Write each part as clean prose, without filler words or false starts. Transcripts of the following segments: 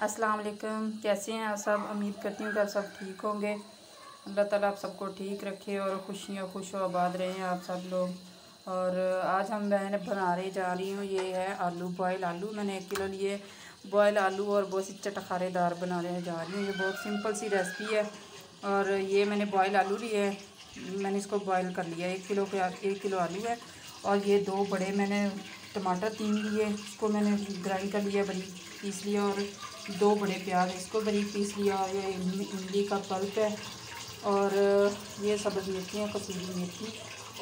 अस्सलाम वालेकुम। कैसे हैं आप सब? उम्मीद करती हूँ कि आप सब ठीक होंगे। अल्लाह ताला आप सबको ठीक रखे और खुशियाँ खुश आबाद रहें आप सब लोग। और आज मैंने बनाने जा रही हूँ, ये है आलू, बॉयल आलू। मैंने 1 किलो लिए बॉयल आलू और बहुत ही चटखारेदार बनाने जा रही हूँ। ये बहुत सिंपल सी रेसिपी है। और ये मैंने बॉयल आलू लिए हैं, मैंने इसको बॉयल कर लिया। 1 किलो आलू है। और ये 2 बड़े मैंने टमाटर 3 लिए, इसको मैंने ग्राइंड कर लिया, बारीक पीस लिया। और 2 बड़े प्याज, इसको बारीक पीस लिया। और ये इमली का पल्प है। और ये सब्ज़ मेथी है, कसूरी मेथी।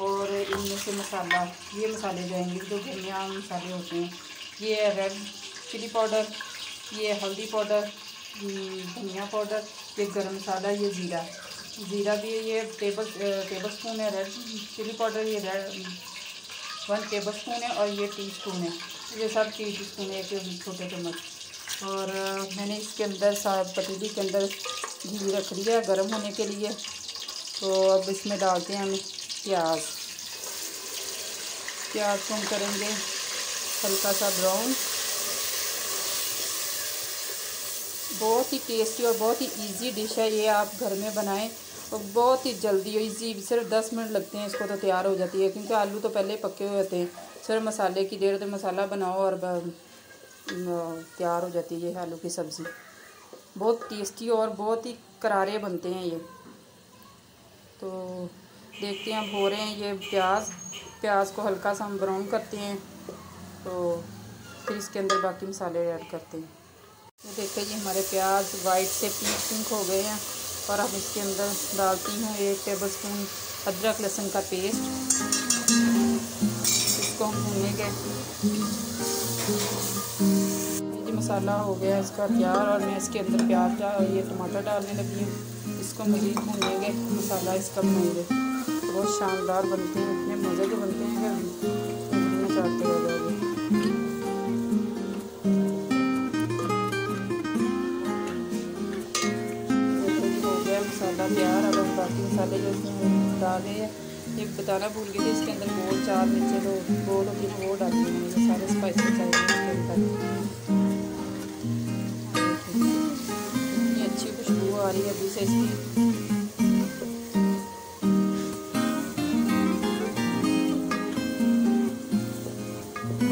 और इनमें से मसाला, ये मसाले जाएंगे जो धनिया मसाले होते हैं। ये है रेड चिली पाउडर, ये हल्दी पाउडर, धनिया पाउडर, ये गरम मसाला, ये ज़ीरा भी है। ये टेबल स्पून है रेड चिली पाउडर, ये 1 टेबल स्पून है। और ये टीस्पून है, ये सब टीस्पून है, 1 छोटे चम्मच। और मैंने इसके अंदर पतीली के अंदर घी रख दिया है गर्म होने के लिए। तो अब इसमें डालते हैं हम प्याज को हम करेंगे हल्का सा ब्राउन। बहुत ही टेस्टी और बहुत ही इजी डिश है ये, आप घर में बनाएं और बहुत ही जल्दी और इजी, सिर्फ 10 मिनट लगते हैं इसको तो तैयार हो जाती है। क्योंकि आलू तो पहले पके हुए होते हैं, सिर्फ मसाले की देर, तो मसाला बनाओ और तैयार हो जाती है ये आलू की सब्ज़ी। बहुत टेस्टी और बहुत ही करारे बनते हैं ये। तो देखते हैं अब हो रहे हैं ये प्याज को हल्का सा हम ब्राउन करते हैं। तो फिर इसके अंदर बाकी मसाले ऐड करते हैं। ये देखिए जी, हमारे प्याज वाइट से पिंक हो गए हैं। और अब इसके अंदर डालती हूँ 1 टेबल स्पून अदरक लहसुन का पेस्ट। इसको हम भूनेंगे। ये मसाला हो गया इसका तैयार और मैं इसके अंदर प्याज और ये टमाटर डालने लगी हूँ। इसको मज़ीद भूनेंगे, मसाला इसका भूनेंगे। बहुत शानदार बनते हैं, इतने मज़े के बनते हैं कि उंगलियाँ चाटते रह जाओगे। हो गया मसाला तैयार। अब हम बाकी मसाले जो इसमें डाले हैं, ये बताना भूल गई थी, इसके अंदर गोल 4 मिर्चें जो गोल होती है वो डालती हैं। ये सारे स्पाइसेस चाहिए इसके अंदर। इतनी अच्छी खुशबू आ रही है अभी से इसकी।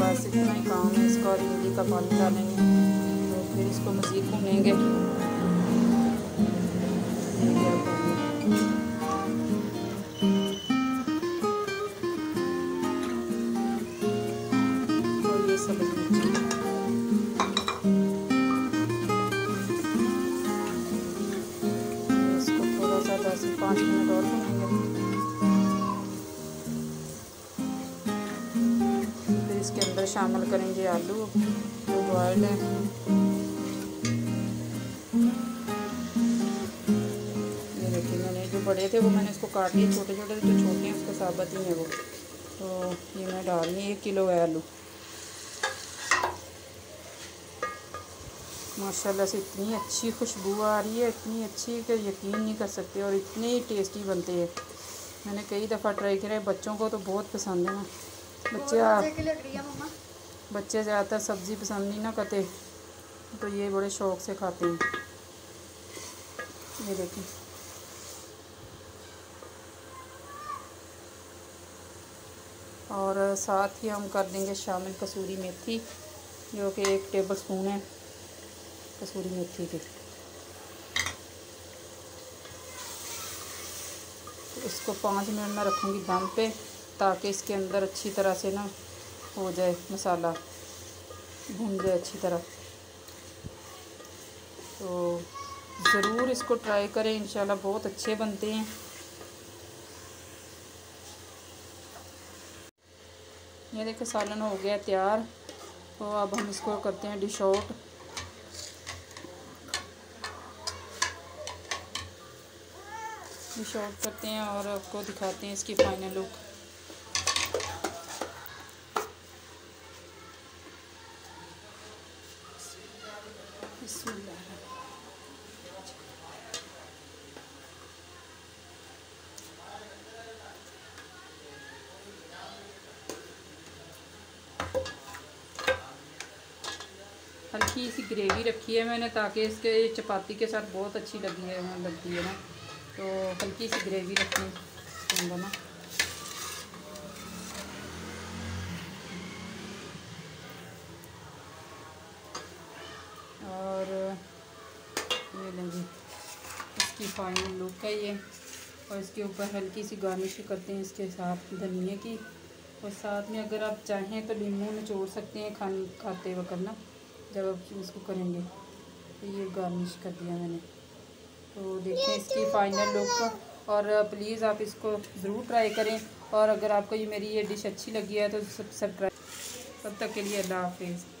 बस इतना ही काम है इसका। और इमली का पानी डालेंगे तो फिर इसको मज़ीद भूनेंगे। और ये सब्ज़ मिर्ची, इसको थोड़ा सा 10 से 5 मिनट और भूनेंगे। फिर इसके अंदर शामिल करेंगे आलू जो बॉयल्ड है। ये देखिए, मैंने जो बड़े थे वो मैंने इसको काट लिए, छोटे छोटे जो छोटे हैं उसको साबुत ही है वो। तो ये मैं डाल रही हूँ, 1 किलो है आलू। माशाल्लाह से इतनी अच्छी खुशबू आ रही है, इतनी अच्छी कि यकीन नहीं कर सकते। और इतने ही टेस्टी बनते हैं। मैंने कई दफ़ा ट्राई किया है, बच्चों को तो बहुत पसंद है ना। बच्चे ज़्यादातर सब्ज़ी पसंद नहीं ना करते, तो ये बड़े शौक़ से खाते हैं। ये देखिए, और साथ ही हम कर देंगे शामिल कसूरी मेथी, जो कि 1 टेबल स्पून है कसूरी मेथी की। तो इसको 5 मिनट में रखूँगी दम पे, ताकि इसके अंदर अच्छी तरह से ना हो जाए, मसाला भून जाए अच्छी तरह। तो ज़रूर इसको ट्राई करें, इंशाल्लाह बहुत अच्छे बनते हैं। ये देखो सालन हो गया तैयार। तो अब हम इसको करते हैं डिश आउट। करते हैं और आपको दिखाते हैं इसकी फाइनल लुक। हल्की सी ग्रेवी रखी है मैंने, ताकि इसके चपाती के साथ बहुत अच्छी लगती है ना, तो हल्की सी ग्रेवी रखनी होगा ना। और ये लेंगे इसकी फाइनल लुक है ये। और इसके ऊपर हल्की सी गार्निश करते हैं इसके साथ धनिए की, और साथ में अगर आप चाहें तो नींबू निचोड़ सकते हैं खाते वक्त ना, जब आप इसको करेंगे। तो ये गार्निश कर दिया मैंने। तो देखें इसकी फ़ाइनल लुक, और प्लीज़ आप इसको ज़रूर ट्राई करें। और अगर आपको ये मेरी ये डिश अच्छी लगी है तो सब्सक्राइब। तब तक के लिए अल्लाह हाफिज़।